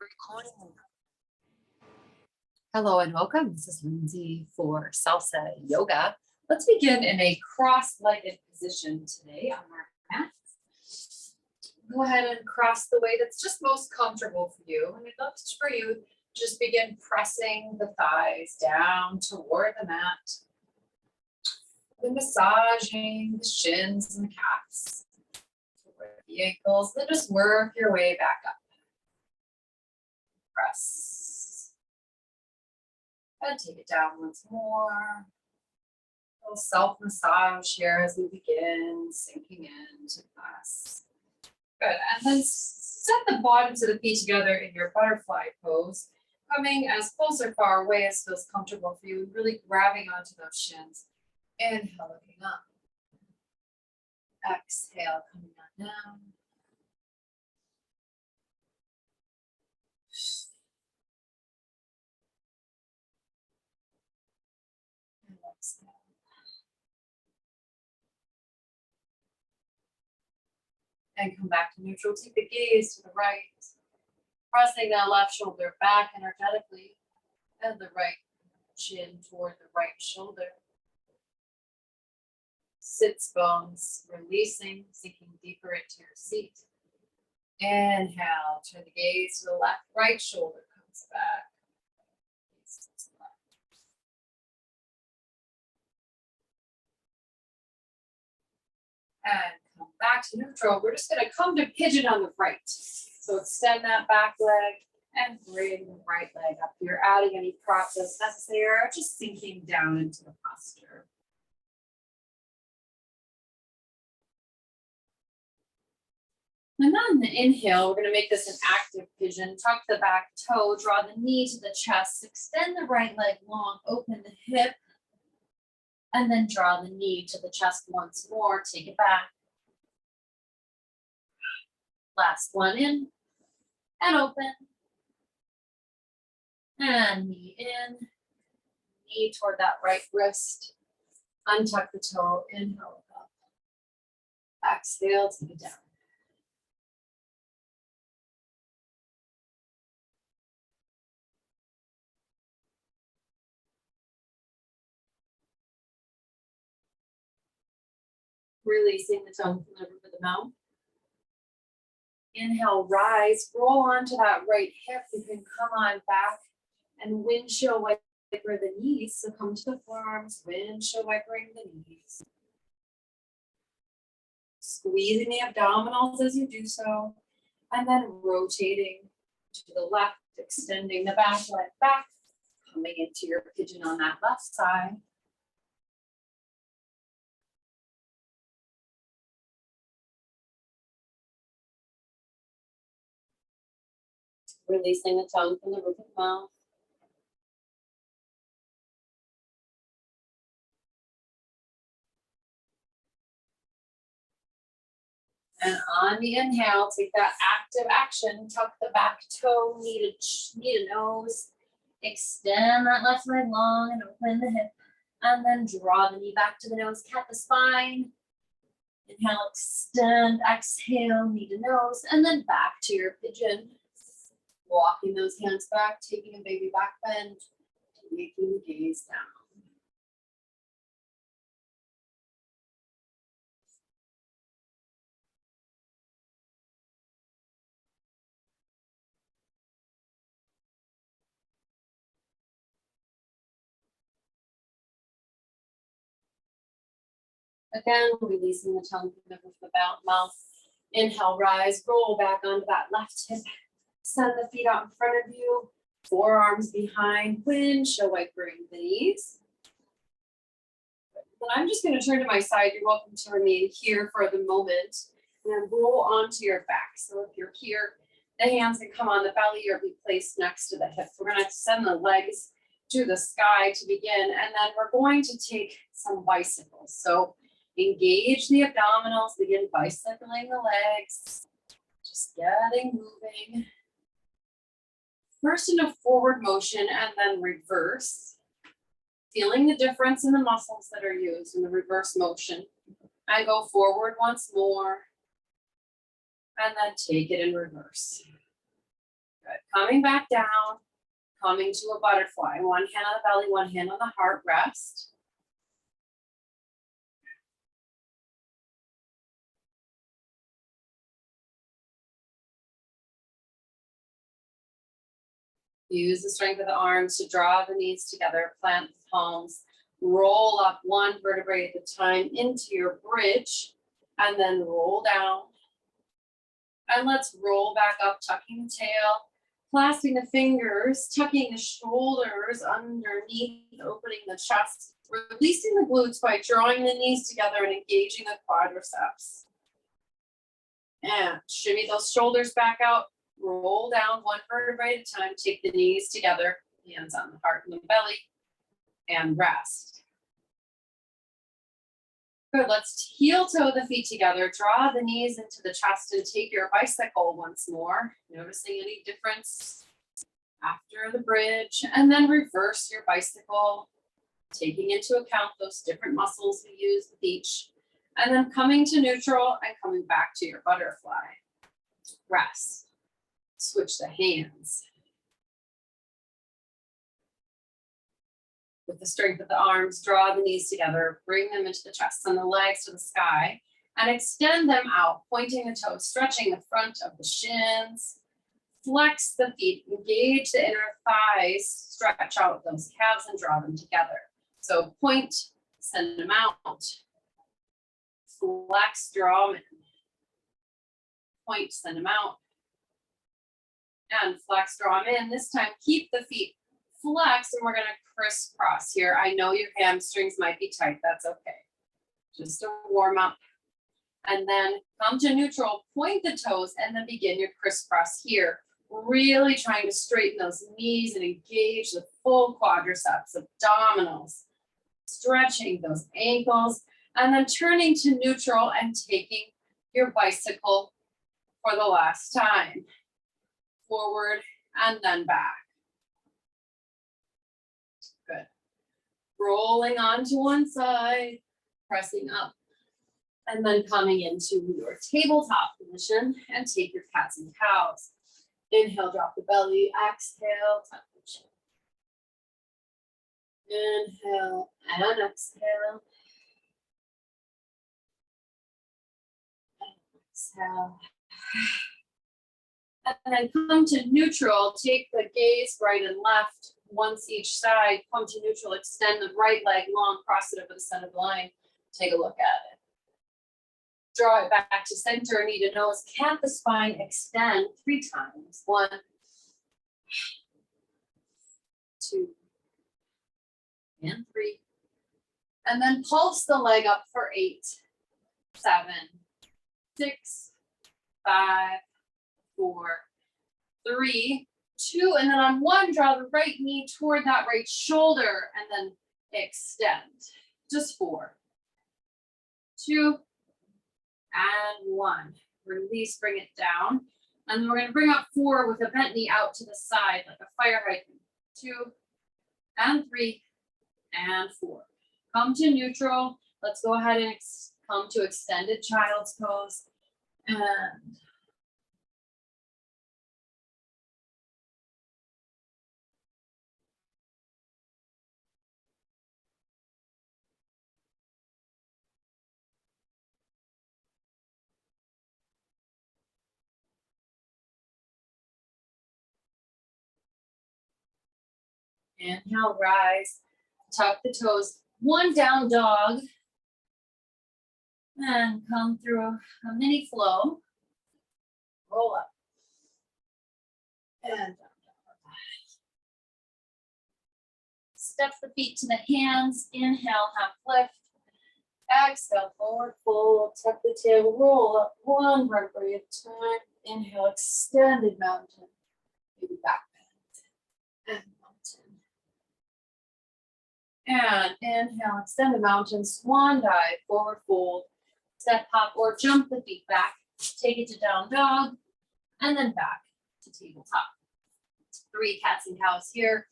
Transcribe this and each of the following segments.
Recording. Hello and welcome. This is Lindsay for Salsa Yoga. Let's begin in a cross-legged position today on our mat. Go ahead and cross the way that's just most comfortable for you. And I'd love for you just begin pressing the thighs down toward the mat. And massaging the shins and the calves toward the ankles. Then just work your way back up. Press. And take it down once more. A little self-massage here as we begin sinking into class. Good. And then set the bottoms of the feet together in your butterfly pose, coming as close or far away as feels comfortable for you, really grabbing onto those shins. Inhale, looking up. Exhale, coming on down. And exhale. And come back to neutral. Take the gaze to the right. Pressing that left shoulder back energetically. And the right chin toward the right shoulder. Sits bones, releasing, sinking deeper into your seat. Inhale, turn the gaze to the left, right shoulder comes back. And come back to neutral. We're just going to come to pigeon on the right. So extend that back leg and bring the right leg up. If you're adding any props as necessary, or just sinking down into the posture. And on the inhale, we're going to make this an active pigeon. Tuck the back toe, draw the knee to the chest, extend the right leg long, open the hip, and then draw the knee to the chest once more. Take it back. Last one in and open. And knee in, knee toward that right wrist. Untuck the toe, inhale up. Exhale, take it down. Releasing the tongue from the roof of the mouth. Inhale, rise, roll onto that right hip. You can come on back and windshield wiper the knees. So come to the forearms, windshield wipering the knees. Squeezing the abdominals as you do so. And then rotating to the left, extending the back leg back, coming into your pigeon on that left side. Releasing the tongue from the roof of the mouth. And on the inhale, take that active action, tuck the back toe, knee to nose, extend that left leg long and open the hip, and then draw the knee back to the nose, cat the spine. Inhale, extend, exhale, knee to nose, and then back to your pigeon. Walking those hands back, taking a baby back bend, making the gaze down. Again, releasing the tongue from the roof of the mouth. Inhale, rise, roll back onto that left hip. Send the feet out in front of you. Forearms behind, windshield wipering the knees. Then I'm just going to turn to my side. You're welcome to remain here for the moment. And then roll onto your back. So if you're here, the hands can come on the belly or be placed next to the hips. We're going to send the legs to the sky to begin. And then we're going to take some bicycles. So engage the abdominals, begin bicycling the legs, just getting moving. First in a forward motion and then reverse. Feeling the difference in the muscles that are used in the reverse motion. I go forward once more and then take it in reverse. Good. Coming back down, coming to a butterfly. One hand on the belly, one hand on the heart, rest. Use the strength of the arms to draw the knees together, plant the palms, roll up one vertebrae at a time into your bridge, and then roll down. And let's roll back up, tucking the tail, clasping the fingers, tucking the shoulders underneath, opening the chest, releasing the glutes by drawing the knees together and engaging the quadriceps. And shimmy those shoulders back out. Roll down one vertebrae at a time, take the knees together, hands on the heart and the belly, and rest. Good, let's heel toe the feet together, draw the knees into the chest and take your bicycle once more, noticing any difference after the bridge, and then reverse your bicycle, taking into account those different muscles we use with each, and then coming to neutral and coming back to your butterfly. Rest. Switch the hands. With the strength of the arms, draw the knees together, bring them into the chest and the legs to the sky, and extend them out, pointing the toes, stretching the front of the shins. Flex the feet, engage the inner thighs, stretch out those calves and draw them together. So point, send them out. Flex, draw them in. Point, send them out. And flex, draw them in. This time, keep the feet flexed, and we're going to crisscross here. I know your hamstrings might be tight. That's okay. Just a warm up. And then come to neutral, point the toes, and then begin your crisscross here. Really trying to straighten those knees and engage the full quadriceps, abdominals, stretching those ankles, and then turning to neutral and taking your bicycle for the last time. Forward and then back. Good. Rolling onto one side, pressing up, and then coming into your tabletop position and take your cats and cows. Inhale, drop the belly, exhale, tuck the chin. Inhale and exhale. And exhale. And then come to neutral, take the gaze right and left, once each side, come to neutral, extend the right leg long, cross it over the center of the line, take a look at it. Draw it back to center, knee to nose, cat the spine, extend 3 times. 1, 2, and 3. And then pulse the leg up for 8, 7, 6, 5, 4, 3, 2, and then on 1, draw the right knee toward that right shoulder and then extend. Just 4, 2, and 1. Release, bring it down. And then we're going to bring up 4 with a bent knee out to the side like a fire hydrant. 2, and 3, and 4. Come to neutral. Let's go ahead and come to extended child's pose. And inhale, rise, tuck the toes, 1 down dog, and come through a mini flow, roll up, and down dog. Step the feet to the hands, inhale, half lift, exhale, forward fold, tuck the tail, roll up, 1 vertebrae at a time, inhale, extended mountain, maybe back bend, and and inhale, extend the mountain, swan dive, forward fold, step hop or jump the feet back, take it to down dog, and then back to tabletop. 3 cats and cows here.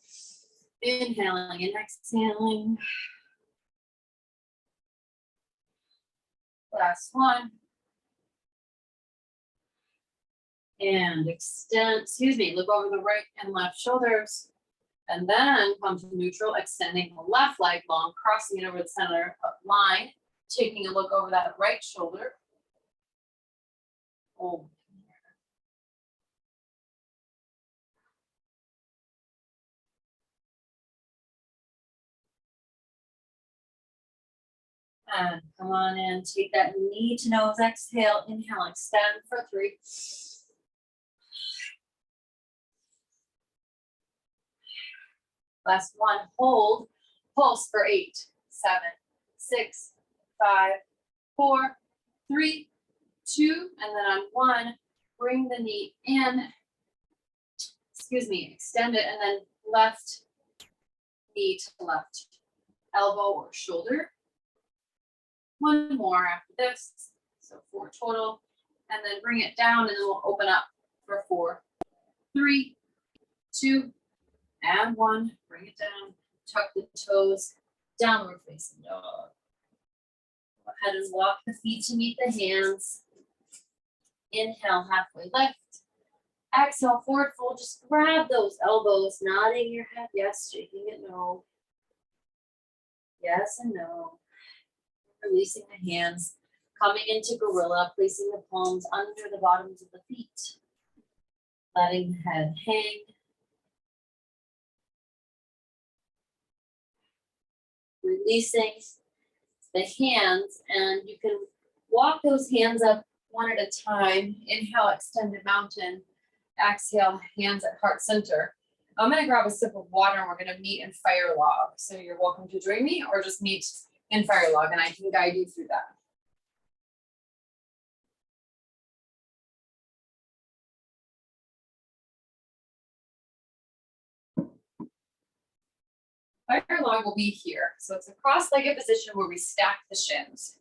Inhaling and exhaling. Last one. And extend, look over the right and left shoulders. And then come to neutral, extending the left leg long, crossing it over the center line, taking a look over that right shoulder. Oh. And come on in, take that knee to nose, exhale, inhale, extend for 3. Last one, hold, pulse for 8, 7, 6, 5, 4, 3, 2, and then on 1, bring the knee in, extend it, and then left knee to left elbow or shoulder. 1 more after this, so 4 total, and then bring it down, and then we'll open up for 4, 3, 2, and 1. Bring it down, tuck the toes, downward facing dog. Go ahead and walk the feet to meet the hands. Inhale, halfway lift. Exhale, forward fold. Just grab those elbows, nodding your head yes, shaking it no. Yes and no. Releasing the hands, coming into gorilla, placing the palms under the bottoms of the feet. Letting the head hang. Releasing the hands, and you can walk those hands up one at a time. Inhale, extended mountain. Exhale, hands at heart center. I'm gonna grab a sip of water and we're gonna meet in fire log. So you're welcome to join me or just meet in fire log and I can guide you through that. Fire log will be here. So it's a cross-legged position where we stack the shins.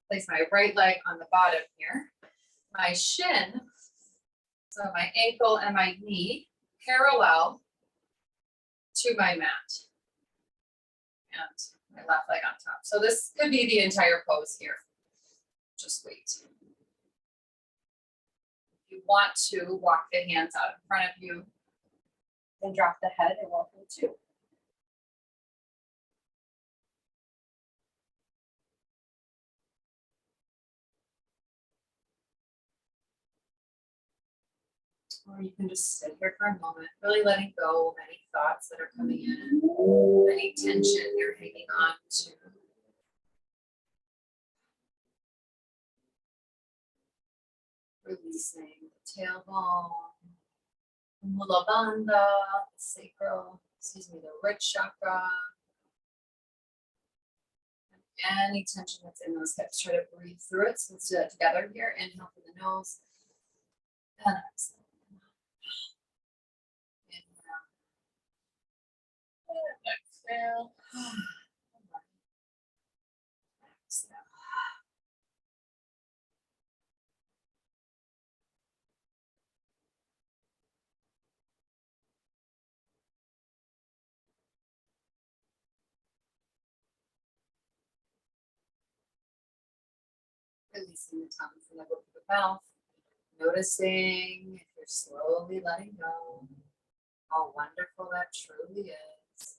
Place my right leg on the bottom here. My shin, so my ankle and my knee, parallel to my mat. And my left leg on top. So this could be the entire pose here. Just wait. If you want to walk the hands out in front of you and drop the head, you're welcome to. Or you can just sit here for a moment, really letting go of any thoughts that are coming in, any tension you're hanging on to. Releasing the tailbone, Mula Bandha, sacral, the root chakra. Any tension that's in those hips, try to breathe through it. So let's do that together here. Inhale through the nose. And exhale. Inhale. And exhale. Exhale. Releasing the tongue from the roof of the mouth. Noticing if you're slowly letting go, how wonderful that truly is.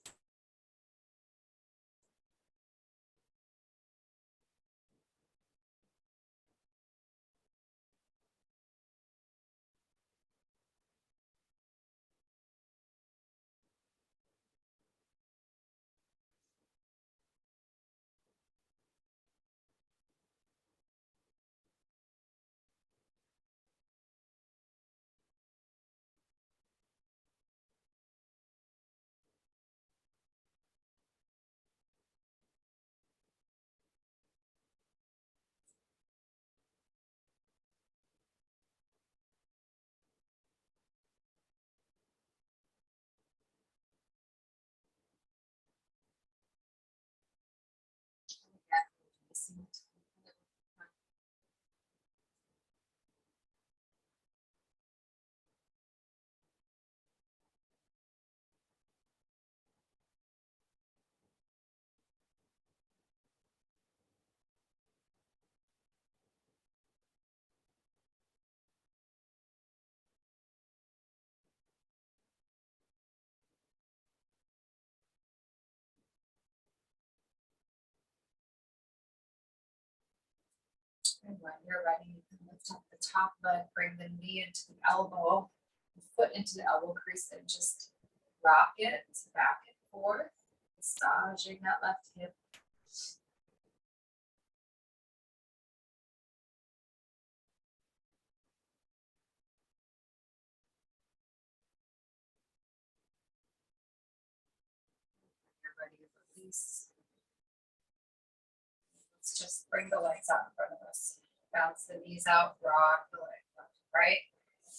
when you're ready, you can lift up the top leg, bring the knee into the elbow, the foot into the elbow crease, and just rock it back and forth, massaging that left hip. You're ready to release. Let's just bring the legs out in front of us. Bounce the knees out, rock the leg left and right.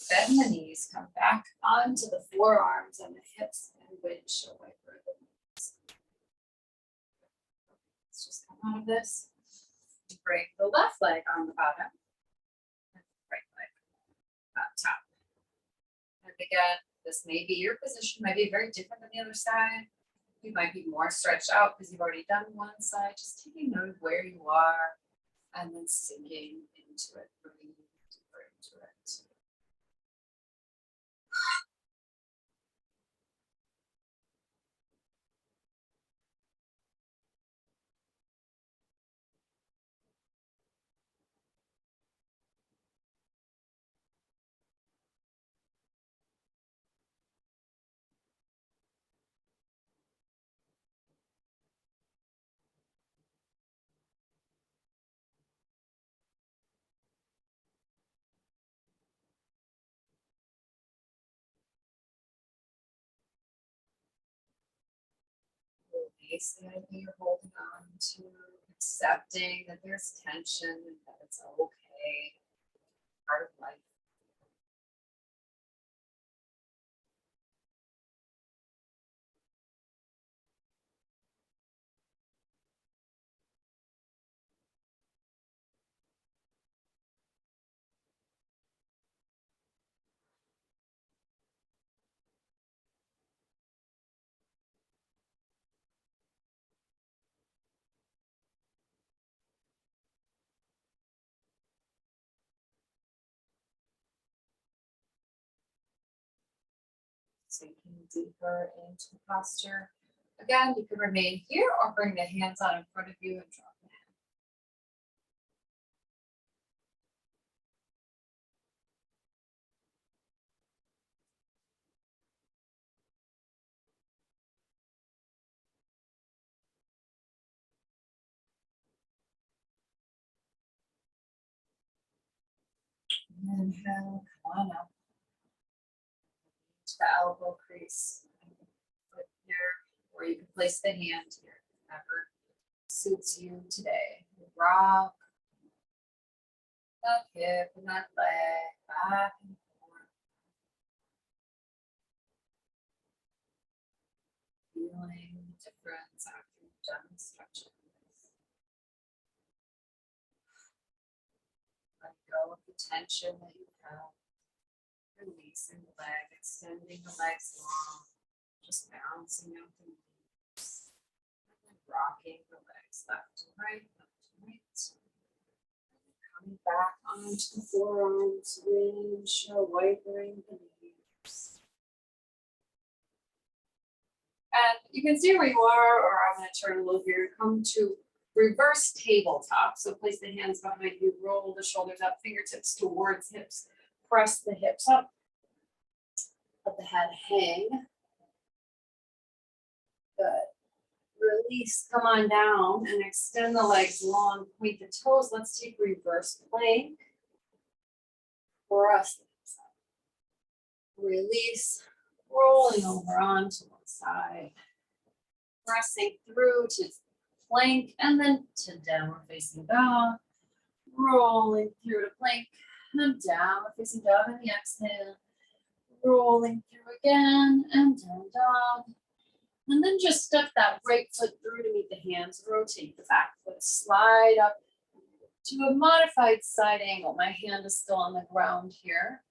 Bend the knees, come back onto the forearms and the hips and windshield wiper the knees. Let's just come out of this. Bring the left leg on the bottom, and right leg on top. And again, this may be your position, might be very different than the other side. You might be more stretched out because you've already done one side. Just taking note of where you are and then sinking into it, breathing deeper into it. Release the idea you're holding on to, accepting that there's tension and that it's okay, part of life. Sinking deeper into the posture. Again, you can remain here or bring the hands out in front of you and drop the head. Inhale, come on up to the elbow crease. Foot here, or you can place the hand here, whatever suits you today. Rock that hip and that leg back and forth. Feeling the difference after you've done the stretches. Let go of the tension that you have. Releasing the leg, extending the legs long, just bouncing out the knees, and then rocking the legs left and right, left and right. And then coming back onto the forearms, windshield wipering the knees. And you can stay where you are, or I'm going to turn a little here. Come to reverse tabletop. So place the hands behind you, roll the shoulders up, fingertips towards hips. Press the hips up, let the head hang. Good. Release, come on down and extend the legs long, point the toes. Let's take reverse plank. Press the hips up. Release, rolling over onto one side. Pressing through to plank and then to downward facing dog. Rolling through to plank. And down facing dog in the exhale, rolling through again and down dog. And then just step that right foot through to meet the hands, rotate the back foot, slide up to a modified side angle. My hand is still on the ground here.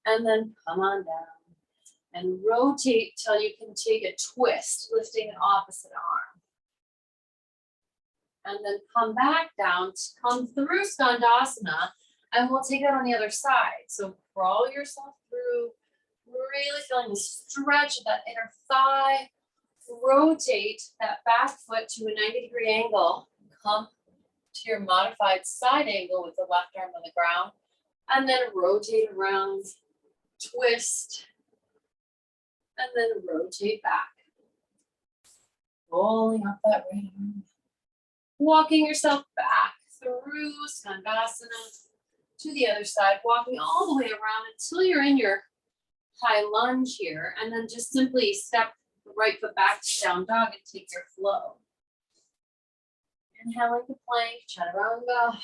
And then come on down and rotate till you can take a twist, lifting an opposite arm. And then come back down, come through Skandasana, and we'll take it on the other side. So crawl yourself through, really feeling the stretch of that inner thigh. Rotate that back foot to a 90-degree angle. Come to your modified side angle with the left arm on the ground, and then rotate around, twist, and then rotate back. Rolling up that right arm. Walking yourself back through Skandasana to the other side, walking all the way around until you're in your high lunge here, and then just simply step the right foot back to down dog and take your flow. Inhaling the plank, chaturanga,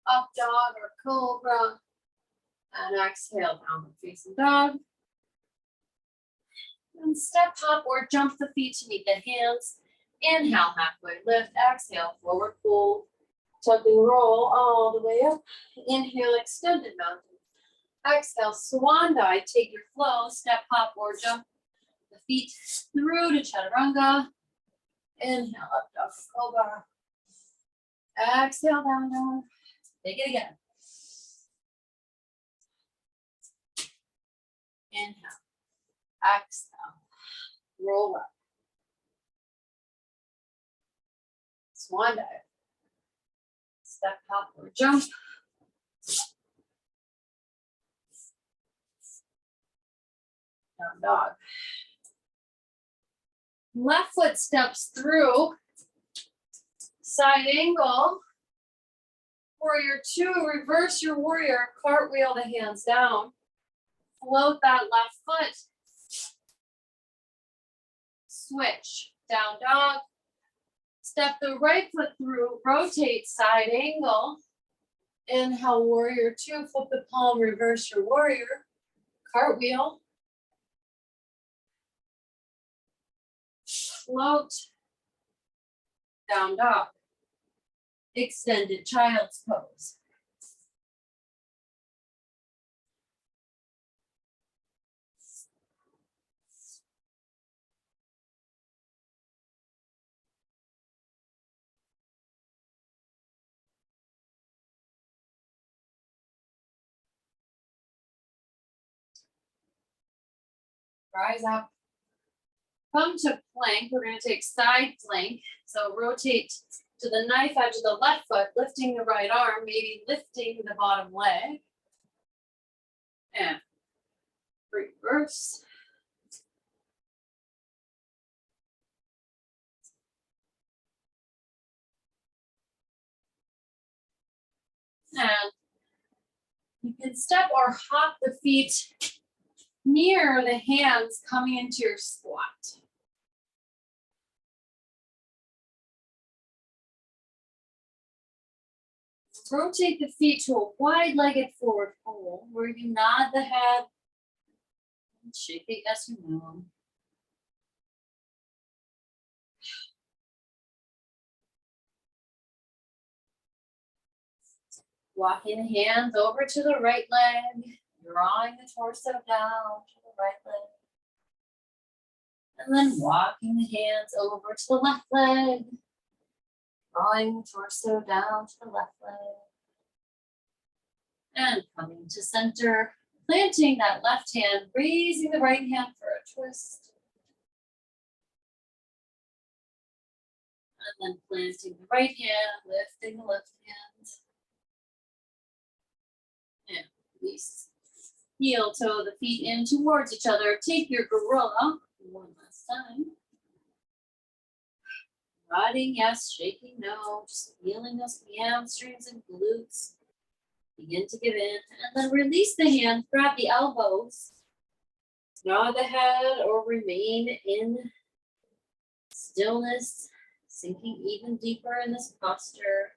up dog or cobra, and exhale, downward facing dog. And step up or jump the feet to meet the hands. Inhale, halfway lift, exhale, forward fold, tucking roll all the way up. Inhale, extended mountain. Exhale, swan dive, take your flow, step up or jump the feet through to chaturanga. Inhale, up dog, cobra. Exhale, down dog. Take it again. Inhale, exhale, roll up. Swan dive. Step up or jump. Down dog. Left foot steps through. Side angle. Warrior two, reverse your warrior, cartwheel the hands down. Float that left foot. Switch, down dog. Step the right foot through, rotate side angle. Inhale, warrior two, flip the palm, reverse your warrior. Cartwheel. Float. Down dog. Extended child's pose. Rise up. Come to plank. We're going to take side plank. So rotate to the knife edge of the left foot, lifting the right arm, maybe lifting the bottom leg. And reverse. And you can step or hop the feet near the hands coming into your squat. Rotate the feet to a wide-legged forward fold where you nod the head and shake it yes or no. Walking the hands over to the right leg, drawing the torso down to the right leg. And then walking the hands over to the left leg, drawing the torso down to the left leg. And coming to center, planting that left hand, raising the right hand for a twist. And then planting the right hand, lifting the left hand. And release. Heel toe the feet in towards each other. Take your gorilla one last time. Nodding yes, shaking no, just feeling those hamstrings and glutes. Begin to give in, and then release the hand, grab the elbows. Nod the head or remain in stillness, sinking even deeper in this posture.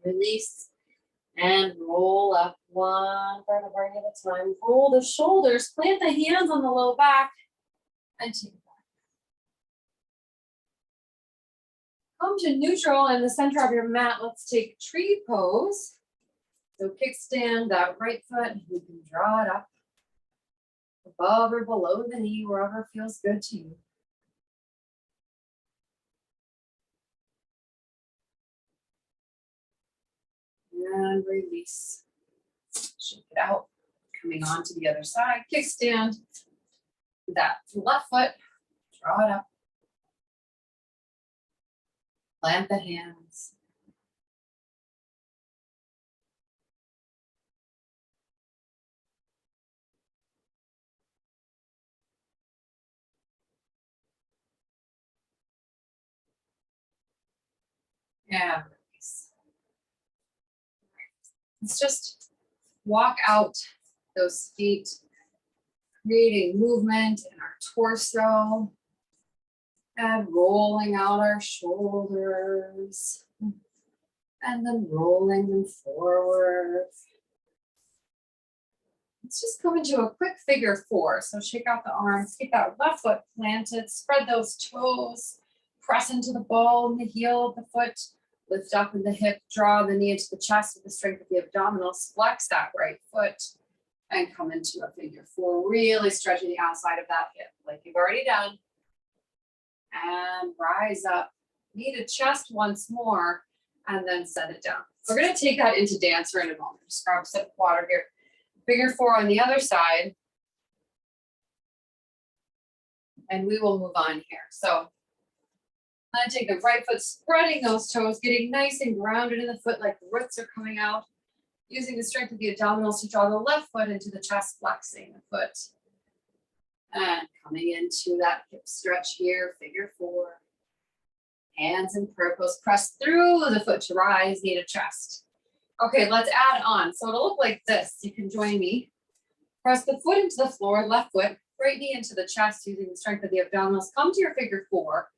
Release and roll up one vertebrae at a time. Roll the shoulders, plant the hands on the low back, and take it back. Come to neutral in the center of your mat. Let's take tree pose. So kickstand that right foot. You can draw it up above or below the knee, wherever feels good to you. And release. Shake it out. coming on to the other side, kickstand. That left foot, draw it up. Plant the hands. And release. Let's just walk out those feet, creating movement in our torso and rolling out our shoulders and then rolling them forward. Let's just come into a quick figure four. So shake out the arms, keep that left foot planted, spread those toes, press into the ball and the heel of the foot, lift up in the hip, draw the knee into the chest with the strength of the abdominals, flex that right foot and come into a figure four, really stretching the outside of that hip like you've already done. And rise up, knee to chest once more, and then set it down. We're gonna take that into dancer in a moment. Just grab a sip of water here. Figure four on the other side. And we will move on here. So I'm gonna take the right foot, spreading those toes, getting nice and grounded in the foot like the roots are coming out. Using the strength of the abdominals to draw the left foot into the chest, flexing the foot. And coming into that hip stretch here, figure four. Hands in prayer pose, press through the foot to rise, knee to chest. Okay, let's add on. So it'll look like this. You can join me. Press the foot into the floor, left foot, right knee into the chest using the strength of the abdominals. Come to your figure four.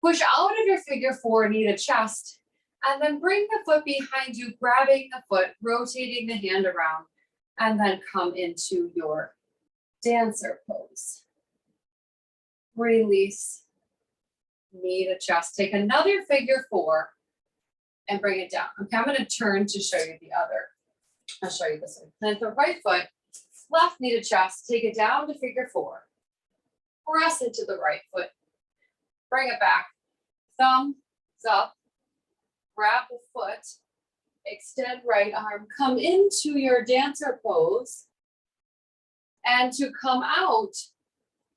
Push out of your figure four, knee to chest. And then bring the foot behind you, grabbing the foot, rotating the hand around, and then come into your dancer pose. Release, knee to chest. Take another figure four and bring it down. Okay, I'm gonna turn to show you the other. I'll show you this one. Plant the right foot, left knee to chest, take it down to figure four. Press into the right foot, bring it back, thumbs up, grab the foot, extend right arm, come into your dancer pose. And to come out,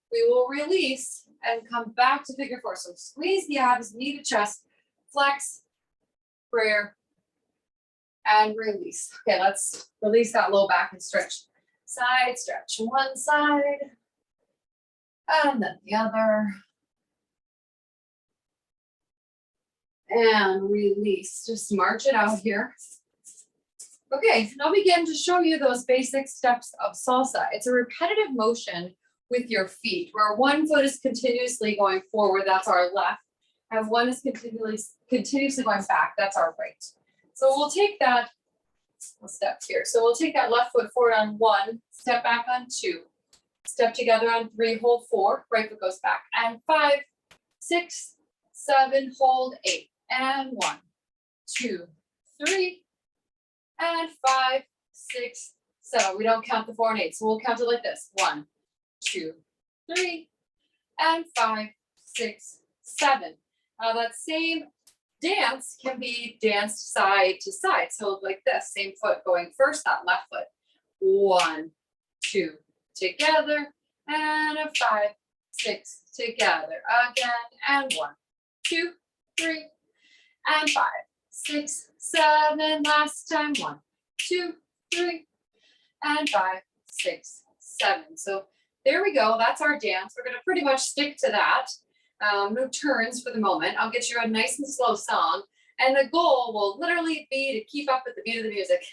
we will release and come back to figure four. So squeeze the abs, knee to chest, flex, prayer, and release. Okay, let's release that low back and stretch. Side stretch, one side, and then the other. And release, just march it out here. Okay, now begin to show you those basic steps of salsa. It's a repetitive motion with your feet, where one foot is continuously going forward, that's our left, and one is continuously going back, that's our right. So we'll take that, we'll step here. So we'll take that left foot forward on one, step back on two, step together on three, hold four, right foot goes back, and 5, 6, 7, hold 8, and 1, 2, 3, and 5, 6, 7. We don't count the 4 and 8, so we'll count it like this. 1, 2, 3, and 5, 6, 7. Now that same dance can be danced side to side. So like this, same foot going first, that left foot. 1, 2, together, and a 5, 6, together again, and 1, 2, 3, and 5, 6, 7, last time, 1, 2, 3, and 5, 6, 7. So there we go, that's our dance. We're gonna pretty much stick to that. No turns for the moment. I'll get you a nice and slow song. And the goal will literally be to keep up with the beat of the music.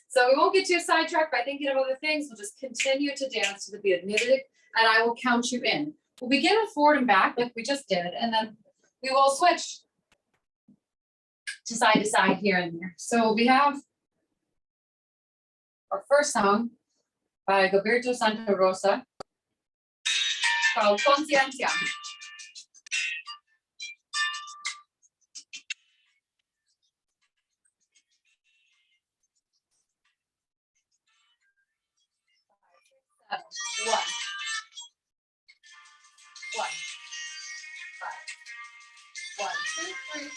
So we won't get too sidetracked by thinking of other things. We'll just continue to dance to the beat of the music, and I will count you in. We'll begin with forward and back like we just did, and then we will switch to side here and there. So we have our first song by Gilberto Santa Rosa called Conciencia. 1, 1, 5, 1, 2, 3.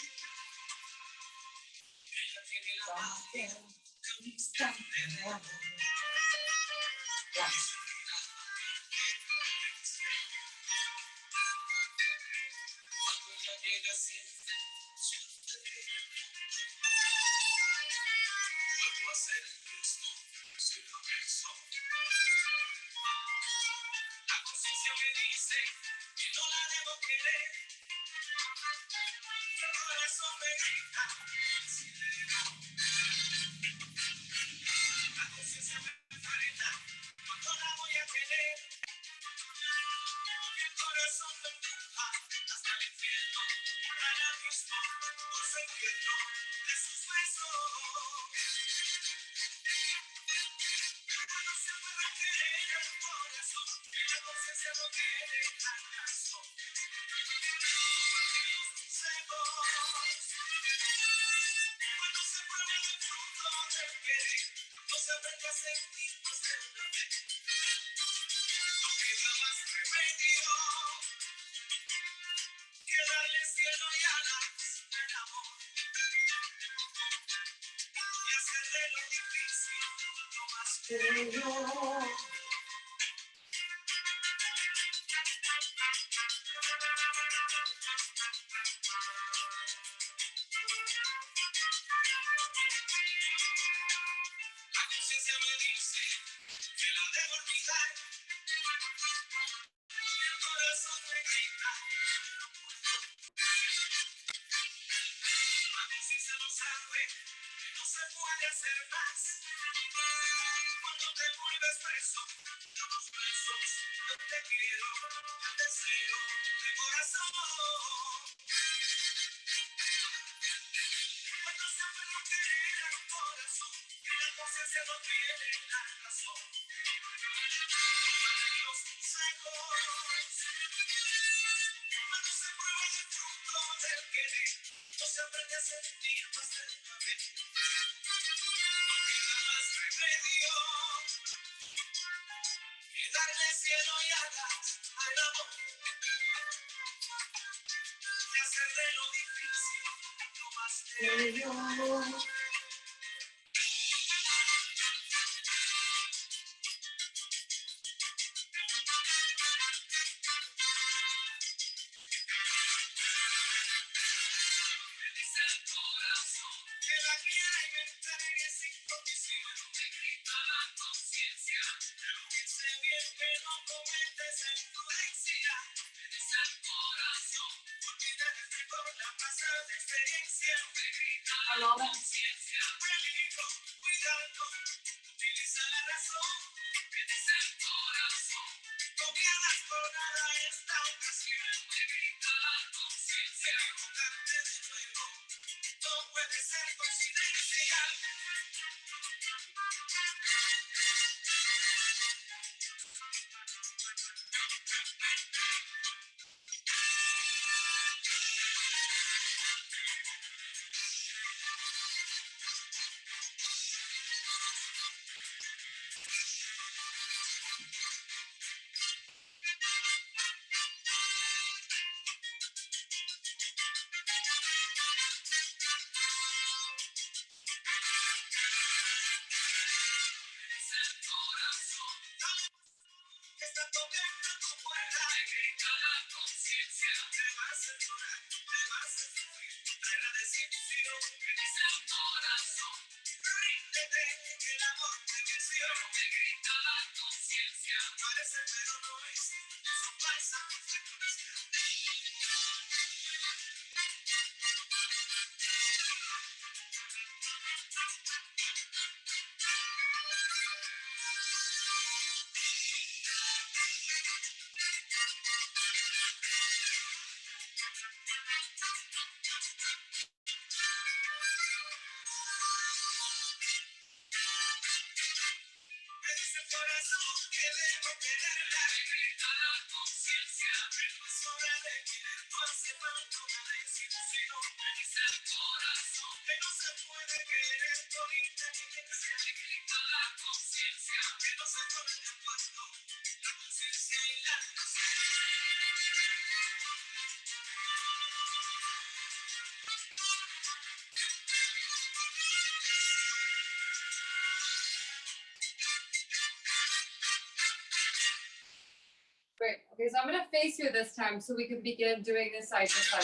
Okay, so I'm gonna face you this time so we can begin doing this side to side.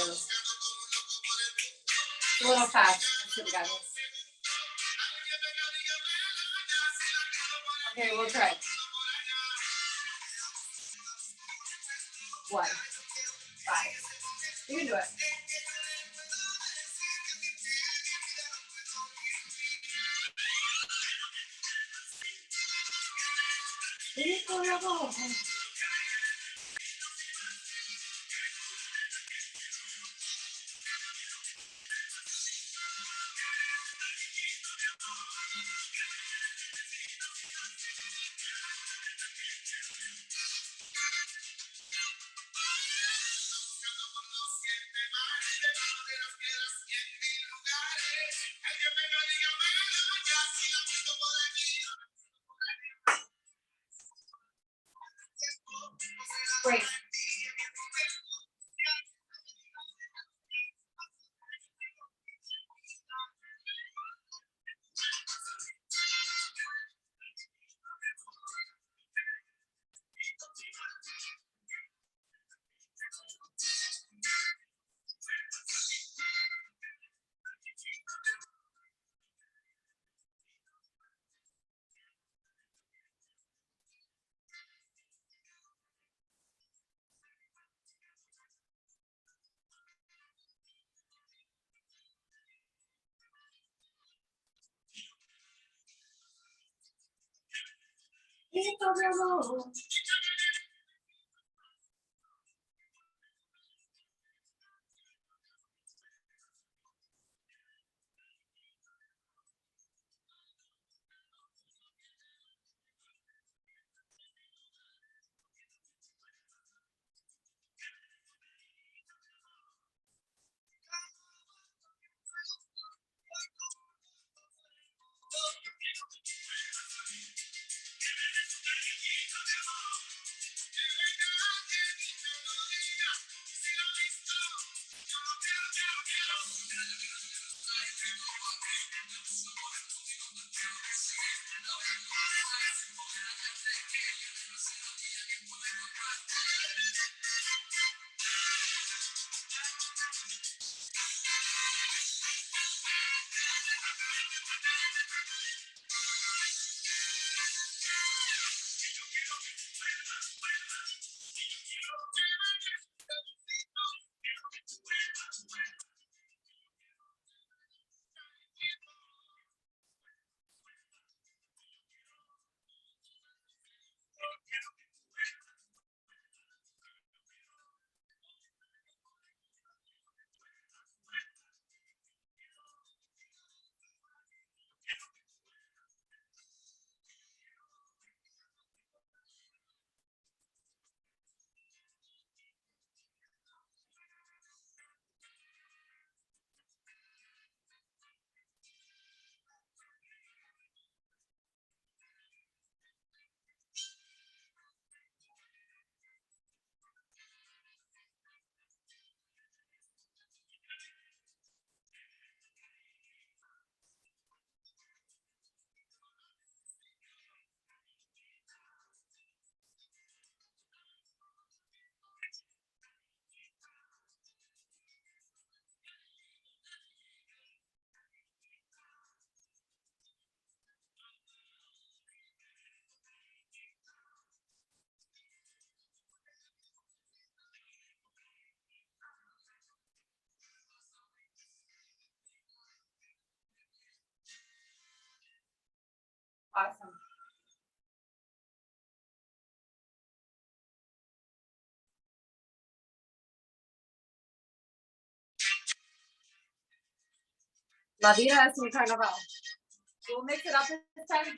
A little fast. Let's see if we got this. Okay, we'll try. 1, 5. You can do it. Great. Awesome. La vida es un carnaval. We'll mix it up this time.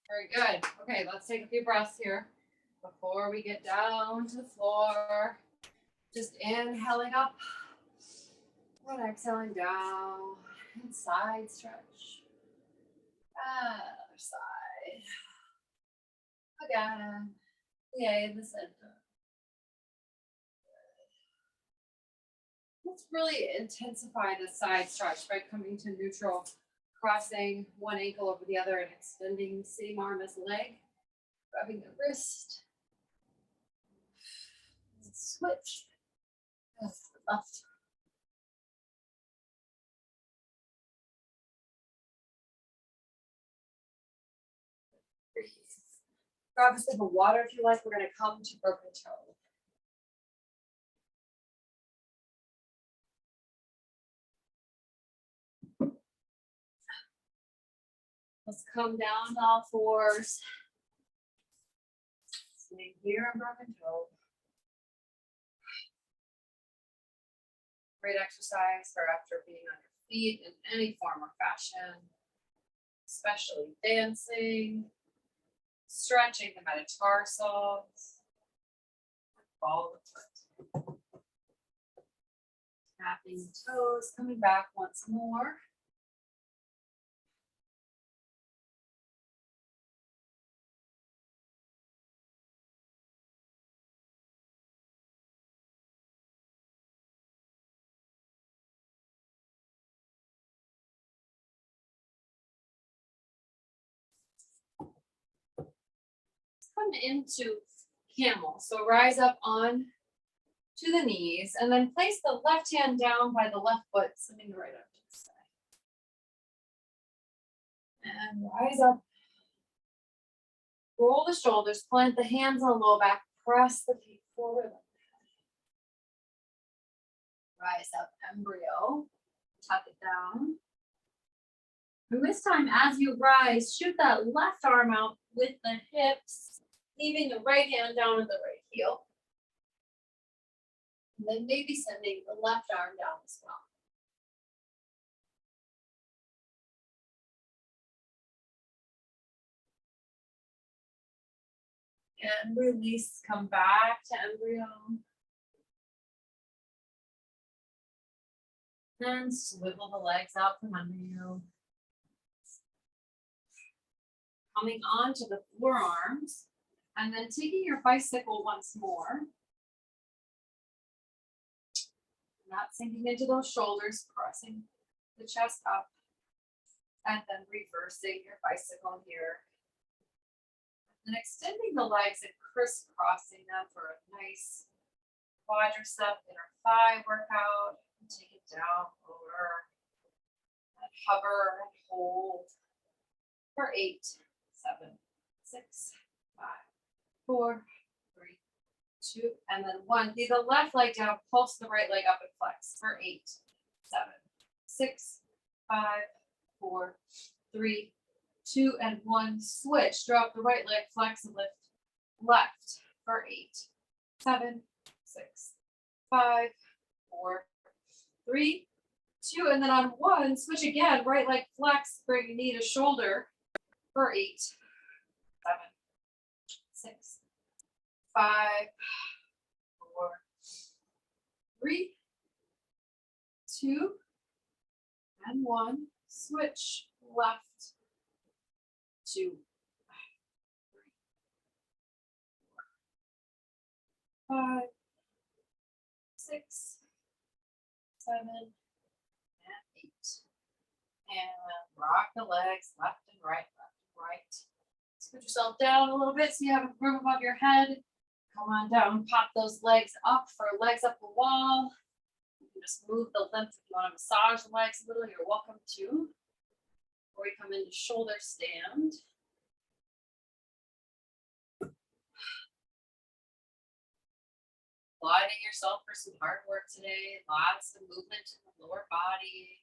Very good. Okay, let's take a few breaths here before we get down to the floor. Just inhaling up and exhaling down. And side stretch. Other side. Again. Yay, the center. Let's really intensify the side stretch by coming to neutral, crossing one ankle over the other and extending same arm as leg, grabbing the wrist. Switch. Left. Breathe. Grab a sip of water if you like. We're going to come to broken toe. Let's come down to all fours. Stay here in broken toe. Great exercise for after being on your feet in any form or fashion, especially dancing, stretching the metatarsals, ball the foot. Tapping the toes, coming back once more. Come into camel. So rise up on to the knees and then place the left hand down by the left foot, sending the right up to the side. And rise up. Roll the shoulders, plant the hands on low back, press the feet forward. Rise up, embryo, tuck it down. And this time, as you rise, shoot that left arm out with the hips, leaving the right hand down at the right heel. And then maybe sending the left arm down as well. And release, come back to embryo. And swivel the legs out from under you. Coming onto the forearms, and then taking your bicycle once more. Not sinking into those shoulders, pressing the chest up, and then reversing your bicycle here. And extending the legs and crisscrossing them for a nice quadricep inner thigh workout. And take it down over and hover and hold for 8, 7, 6, 5, 4, 3, 2, and then 1. Leave the left leg down, pulse the right leg up and flex for 8, 7, 6, 5, 4, 3, 2, and 1. Switch. Drop the right leg, flex and lift left for 8, 7, 6, 5, 4, 3, 2, and then on 1, switch again. Right leg flex, bring knee to shoulder for 8, 7, 6, 5, 4, 3, 2, and 1. Switch left 2, 3, 5, 6, 7, and 8. And rock the legs left and right, left and right. Scoot yourself down a little bit so you have a room above your head. Come on down, pop those legs up for legs up the wall. You can just move the length if you want to massage the legs a little, you're welcome to. Or we come into shoulder stand. Applauding yourself for some hard work today. Lots of movement in the lower body.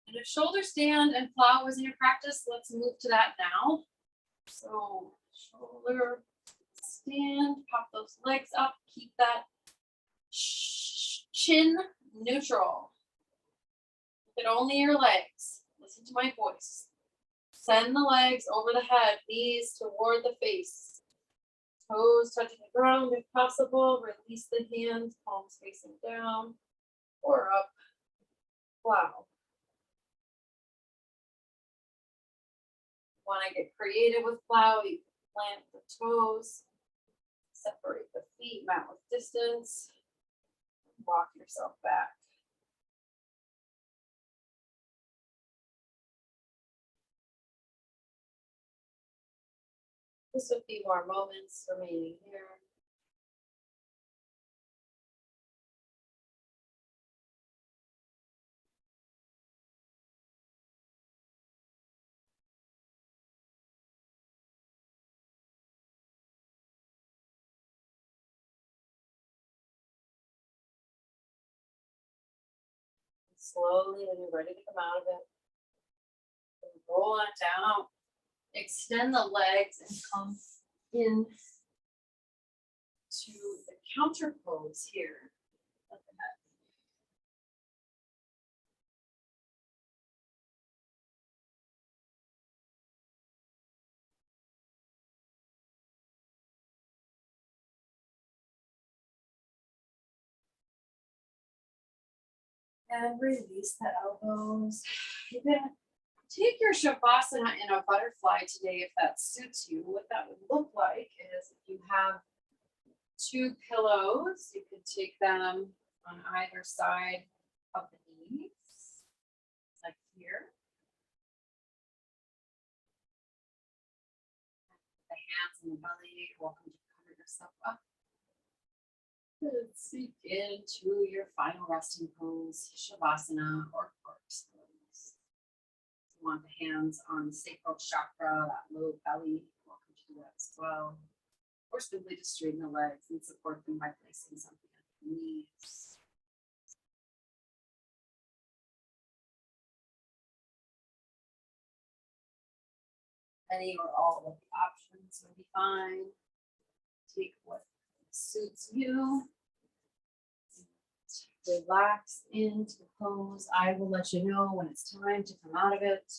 And if shoulder stand and plow was in your practice, let's move to that now. So shoulder stand, pop those legs up, keep that chin neutral. Look at only your legs. Listen to my voice. Send the legs over the head, knees toward the face. Toes touching the ground if possible. Release the hands, palms facing down or up. Plow. Want to get creative with plow, you can plant the toes, separate the feet, mat with distance, walk yourself back. Just a few more moments remaining here. Slowly, when you're ready to come out of it, roll on down, extend the legs and come in to the counter pose here. At the head. And release the elbows. You can take your shavasana in a butterfly today if that suits you. What that would look like is if you have 2 pillows, you could take them on either side of the knees, like here. The hands in the belly, you're welcome to cover yourself up. And sink into your final resting pose, shavasana or corpse pose. If you want the hands on the sacral chakra, that low belly, you're welcome to do that as well. Or simply just straighten the legs and support them by placing something at the knees. Any or all of the options will be fine. Take what suits you. Relax into the pose. I will let you know when it's time to come out of it.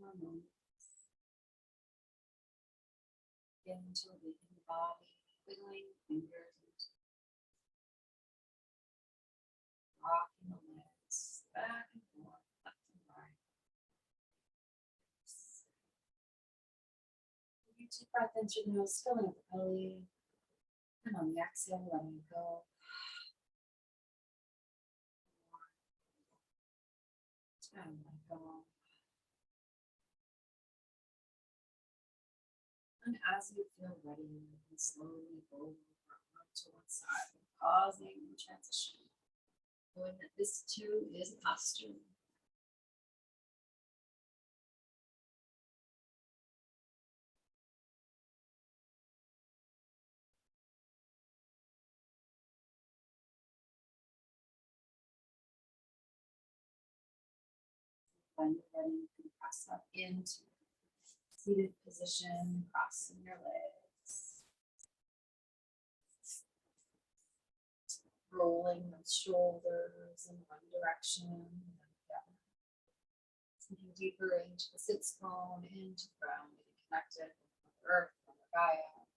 more moments. Get into a the body, wiggling fingers, rocking the legs back and forth, left and right. Take a deep breath into your nose, filling up the belly. And on the exhale, letting it go. And let go. And as you feel ready, you can slowly roll over to one side, pausing the transition, knowing that this too is posture. When you're ready, you can press up into seated position, crossing your legs. Rolling the shoulders in one direction and then the other. Sinking deeper into the sits bone, into the ground, getting connected with the earth, with the Gaia.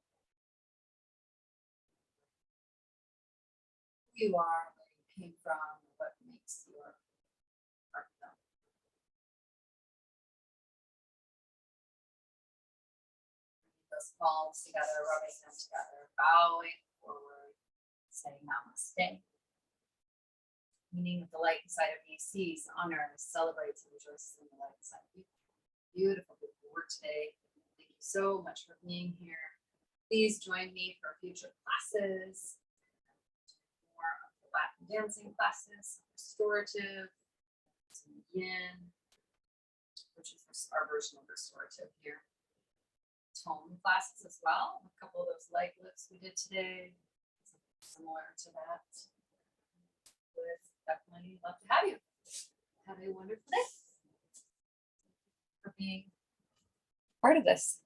Who you are, where you came from, what makes your heart go. Those palms together, rubbing them together, bowing forward, saying namaste. Meaning that the light inside of me sees, honors, celebrates, and rejoices in the light inside of you. Beautiful, beautiful work today. Thank you so much for being here. Please join me for future classes. More of the Latin dancing classes, restorative, some yin, which is our version of restorative here. Tone classes as well. A couple of those leg lifts we did today, similar to that. Would definitely love to have you. Have a wonderful day. For being part of this.